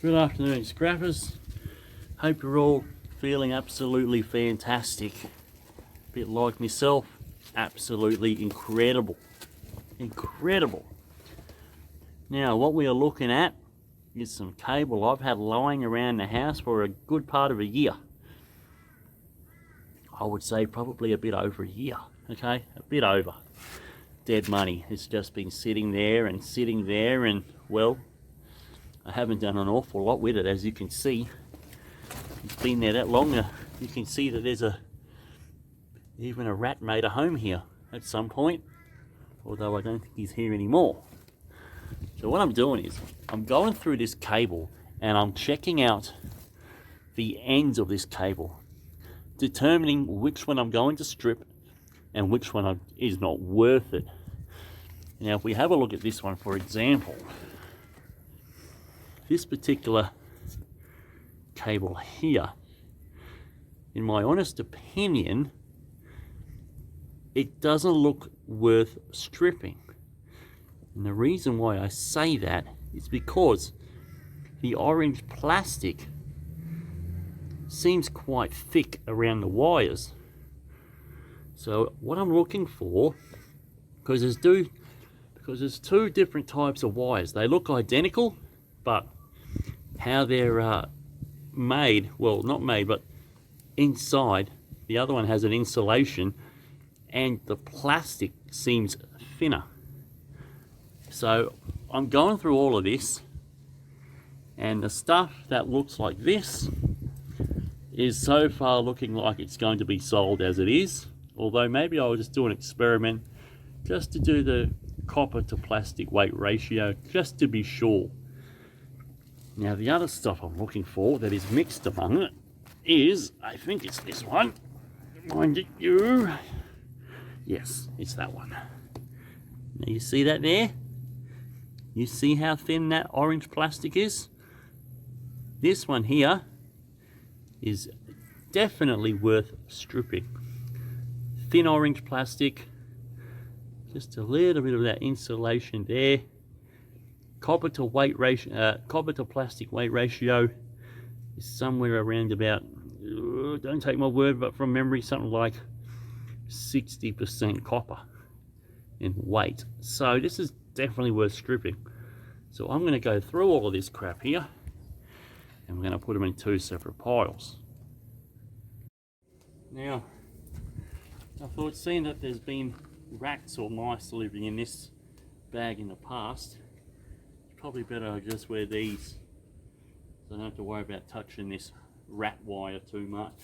Good afternoon, scrappers. Hope you're all feeling absolutely fantastic. A bit like myself, absolutely incredible. Incredible. Now, what we are looking at is some cable I've had lying around the house for a good part of a year. I would say probably a bit over a year, okay? A bit over. Dead money. It's just been sitting there, and well, I haven't done an awful lot with it, as you can see. It's been there that long. You can see that there's even a rat made a home here at some point, although I don't think he's here anymore. So what I'm doing is I'm going through this cable and I'm checking out the ends of this cable, determining which one I'm going to strip and which one is not worth it. Now, if we have a look at this one, for example, this particular cable here, in my honest opinion, it doesn't look worth stripping. And the reason why I say that is because the orange plastic seems quite thick around the wires. So what I'm looking for, because there's two different types of wires. They look identical, but how they're made, well, not made, but inside, the other one has an insulation and the plastic seems thinner. So I'm going through all of this, and the stuff that looks like this is so far looking like it's going to be sold as it is, although maybe I'll just do an experiment just to do the copper to plastic weight ratio, just to be sure. Now, the other stuff I'm looking for that is mixed among it is, I think it's this one. Mind you, yes, it's that one. Now, you see that there? You see how thin that orange plastic is? This one here is definitely worth stripping. Thin orange plastic, just a little bit of that insulation there. Copper to plastic weight ratio is somewhere around about, don't take my word, but from memory, something like 60% copper in weight. So this is definitely worth stripping. So I'm going to go through all of this crap here, and we're going to put them in two separate piles. Now, I thought, seeing that there's been rats or mice living in this bag in the past, probably better I just wear these so I don't have to worry about touching this rat wire too much.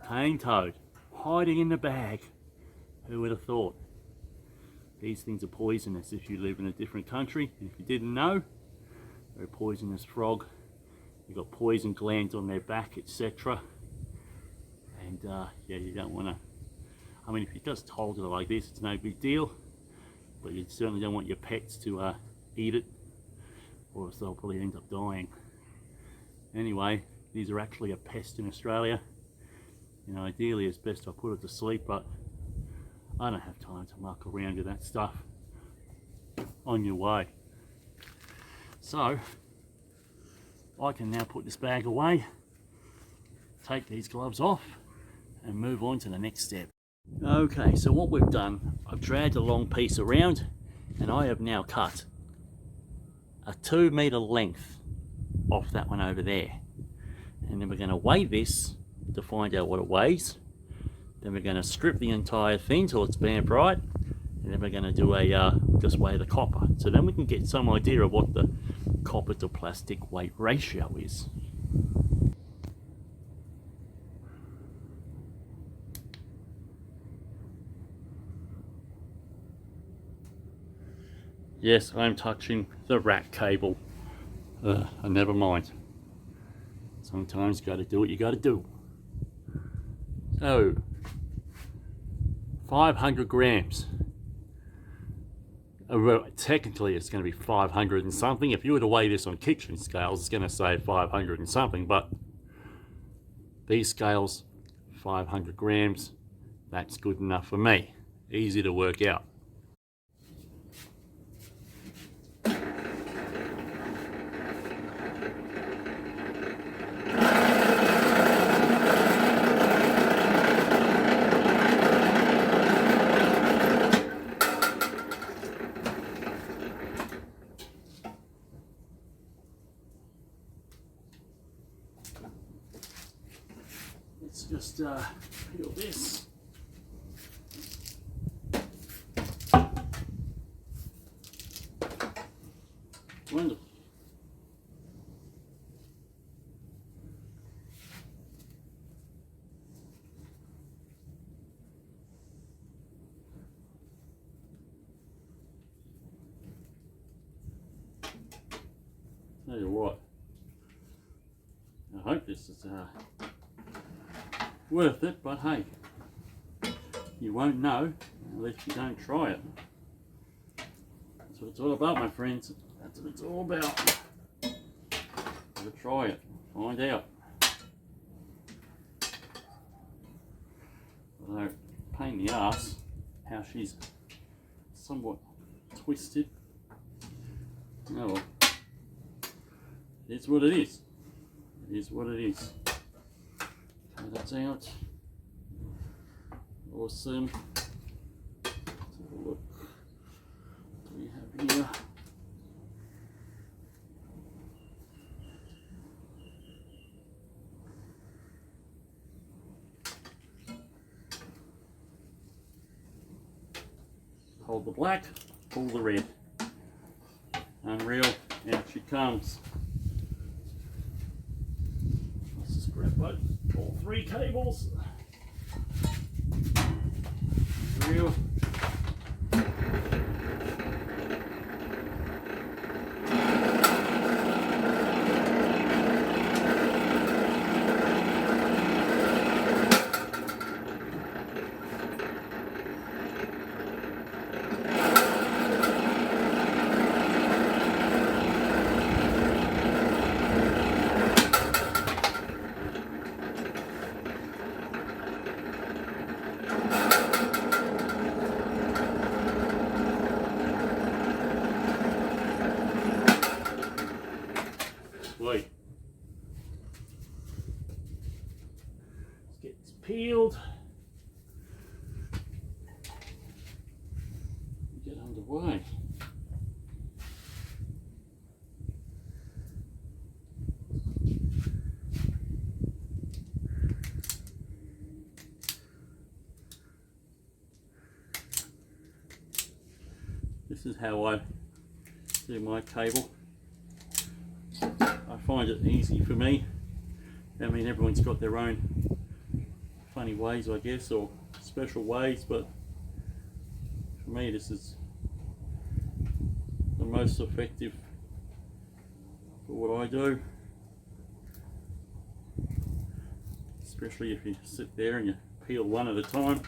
Cane toad, hiding in the bag. Who would have thought? These things are poisonous if you live in a different country. And if you didn't know, they're a poisonous frog. They've got poison glands on their back, etc. And yeah, you don't want to, I mean, if you're just told it like this, it's no big deal, but you certainly don't want your pets to eat it, or else they'll probably end up dying. Anyway, these are actually a pest in Australia. You know, ideally it's best I put it to sleep, but I don't have time to muck around with that stuff. On your way. So I can now put this bag away, take these gloves off, and move on to the next step. Okay, so what we've done, I've dragged a long piece around, and I have now cut a 2 meter length off that one over there. And then we're going to weigh this to find out what it weighs. Then we're going to strip the entire thing till it's bare bright. And then we're going to do a just weigh the copper. So then we can get some idea of what the copper to plastic weight ratio is. Yes, I'm touching the rack cable. Never mind. Sometimes you got to do what you got to do. So, 500 grams. Well, technically it's going to be 500 and something. If you were to weigh this on kitchen scales, it's going to say 500 and something, but these scales, 500 grams, that's good enough for me. Easy to work out. Let's just peel this. Wonderful. Tell you what, I hope this is worth it, but hey, you won't know unless you don't try it. That's what it's all about, my friends. That's what it's all about. Gotta try it, find out. Although, pain in the ass, how she's somewhat twisted. Oh well. It's what it is. It is what it is. Okay, that's out. Awesome. Let's have a look. What do we have here? Hold the black, pull the red. Unreal, out she comes. Let's just grab both, all three cables. Unreal. Sweet. Let's get this peeled. Get underway. This is how I do my cable. I find it easy for me. I mean, everyone's got their own funny ways, I guess, or special ways, but for me this is the most effective for what I do. Especially if you sit there and you peel one at a time,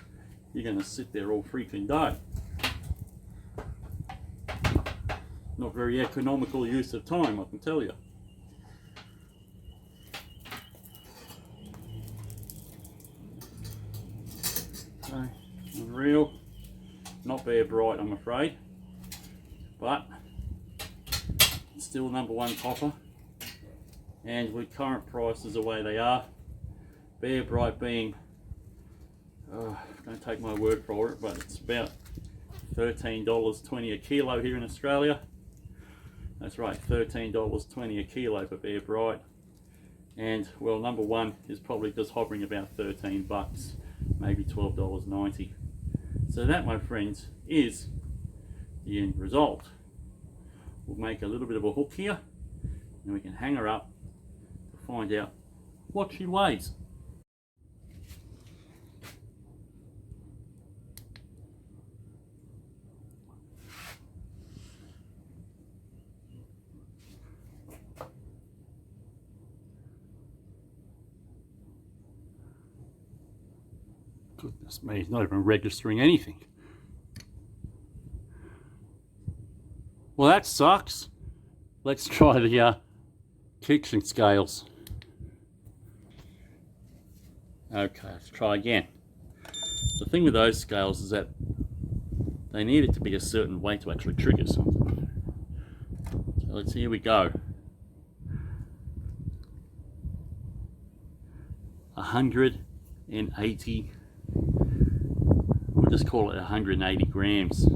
you're going to sit there all freaking day. Not very economical use of time, I can tell you. Okay, unreal. Not very bright, I'm afraid, but it's still #1 copper. And with current prices the way they are, Bare Bright being, don't take my word for it, but it's about $13.20 a kilo here in Australia. That's right, $13.20 a kilo for Bear Bright. And well, number one is probably just hovering about 13 bucks, maybe $12.90. So that, my friends, is the end result. We'll make a little bit of a hook here and we can hang her up to find out what she weighs. Goodness me, it's not even registering anything. Well, that sucks. Let's try the kitchen scales. Okay, let's try again. The thing with those scales is that they need it to be a certain weight to actually trigger something. So here we go. 180. We'll just call it 180 grams.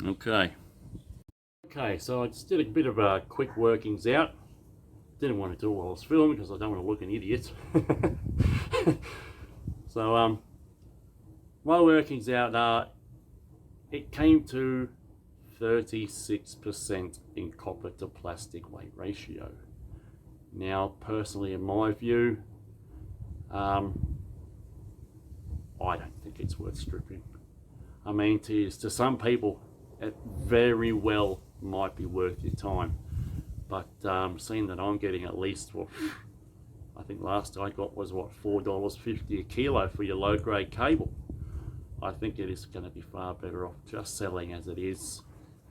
Okay. Okay, so I just did a bit of quick workings out. Didn't want to do it while I was filming because I don't want to look an idiot. So my workings out, it came to 36% in copper to plastic weight ratio. Now, personally, in my view, I don't think it's worth stripping. I mean, to some people, it very well might be worth your time. But seeing that I'm getting at least, what, I think last I got was what, $4.50 a kilo for your low grade cable. I think it is going to be far better off just selling as it is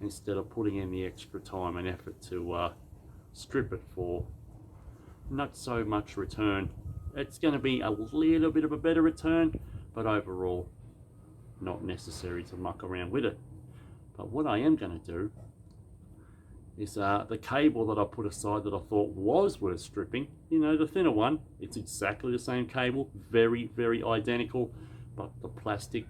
instead of putting in the extra time and effort to strip it for not so much return. It's going to be a little bit of a better return, but overall not necessary to muck around with it. But what I am going to do is the cable that I put aside that I thought was worth stripping, you know, the thinner one, it's exactly the same cable, very, very identical, but the plastic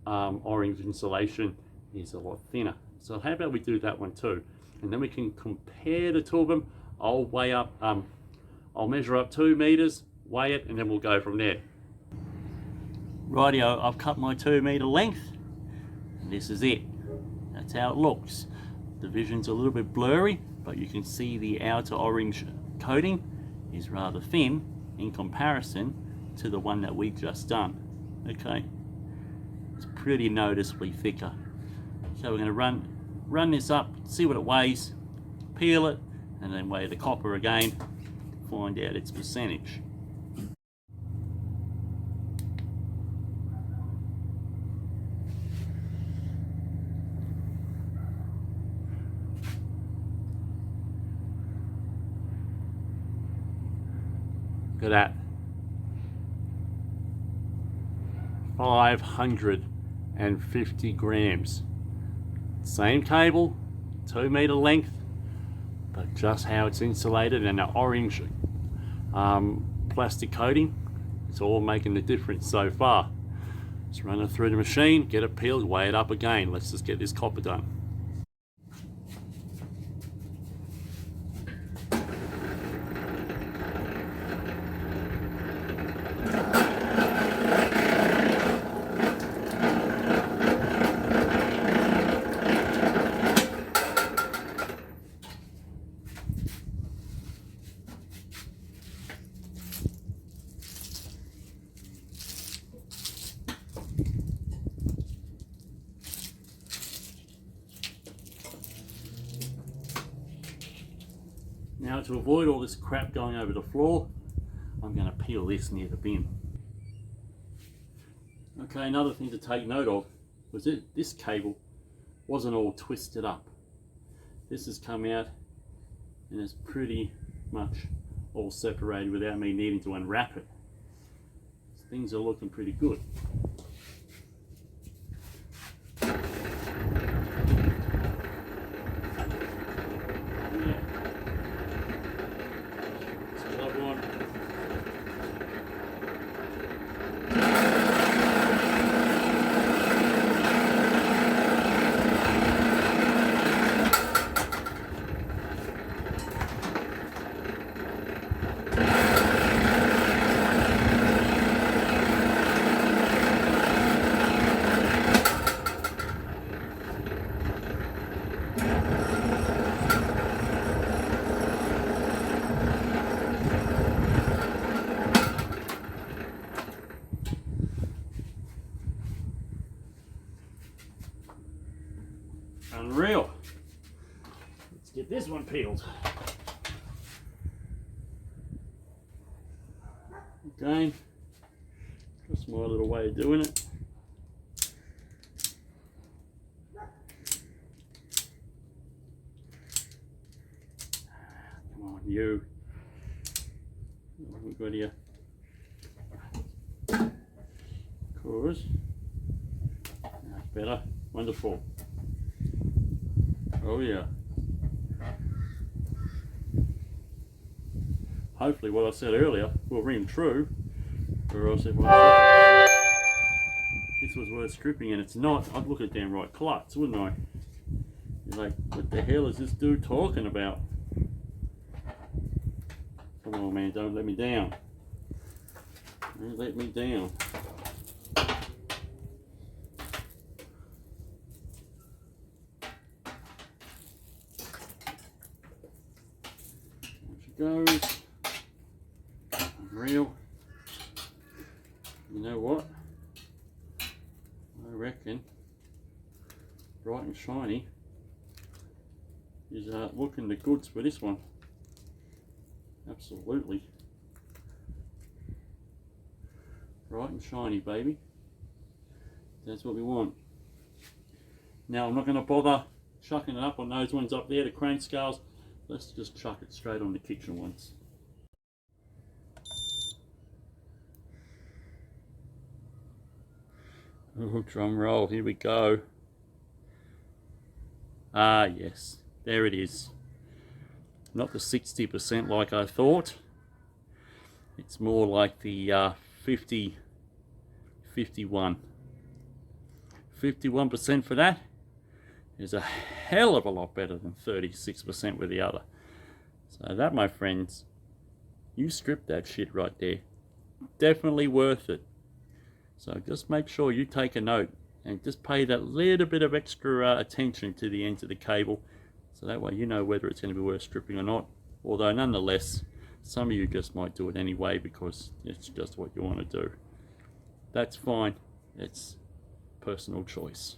orange insulation is a lot thinner. So how about we do that one too, and then we can compare the two of them. I'll weigh up, I'll measure up 2 meters, weigh it, and then we'll go from there. Rightio, I've cut my 2 meter length, and this is it. That's how it looks. The vision's a little bit blurry, but you can see the outer orange coating is rather thin in comparison to the one that we've just done. Okay, it's pretty noticeably thicker. So we're going to run this up, see what it weighs, peel it, and then weigh the copper again to find out its percentage. Look at that. 550 grams. Same cable, 2 meter length, but just how it's insulated and the orange plastic coating, it's all making the difference so far. Let's run it through the machine, get it peeled, weigh it up again. Let's just get this copper done. Now, to avoid all this crap going over the floor, I'm going to peel this near the bin. Okay, another thing to take note of was that this cable wasn't all twisted up. This has come out and it's pretty much all separated without me needing to unwrap it. So things are looking pretty good. get this one peeled. Again, just my little way of doing it. Come on, you. What have we got here? Cause that's better. Wonderful. Oh yeah. Hopefully what I said earlier will ring true, or else if I said this was worth stripping and it's not, I'd look at damn right klutz, wouldn't I? You're like, what the hell is this dude talking about? Come on man, don't let me down. Don't let me down. There she goes. Unreal. You know what? I reckon bright and shiny is looking the goods for this one. Absolutely. Bright and shiny, baby. That's what we want. Now I'm not going to bother chucking it up on those ones up there, the crank scales. Let's just chuck it straight on the kitchen ones. Oh, drum roll, here we go. Ah, yes, there it is. Not the 60% like I thought. It's more like the 50, 51. 51% for that is a hell of a lot better than 36% with the other. So that, my friends, you stripped that shit right there. Definitely worth it. So just make sure you take a note and just pay that little bit of extra attention to the ends of the cable, so that way you know whether it's going to be worth stripping or not. Although nonetheless, some of you just might do it anyway because it's just what you want to do. That's fine. It's personal choice.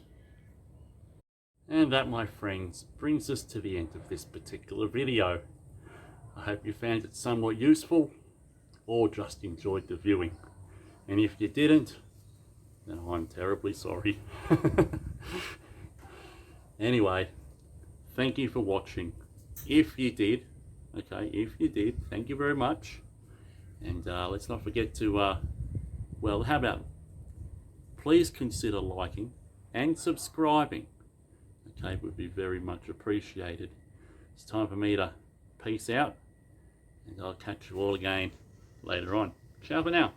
And that, my friends, brings us to the end of this particular video. I hope you found it somewhat useful or just enjoyed the viewing. And if you didn't, then I'm terribly sorry. Anyway, thank you for watching. If you did, okay, if you did, thank you very much. And let's not forget to, well, how about, please consider liking and subscribing. Okay, would be very much appreciated. It's time for me to peace out, and I'll catch you all again later on. Ciao for now.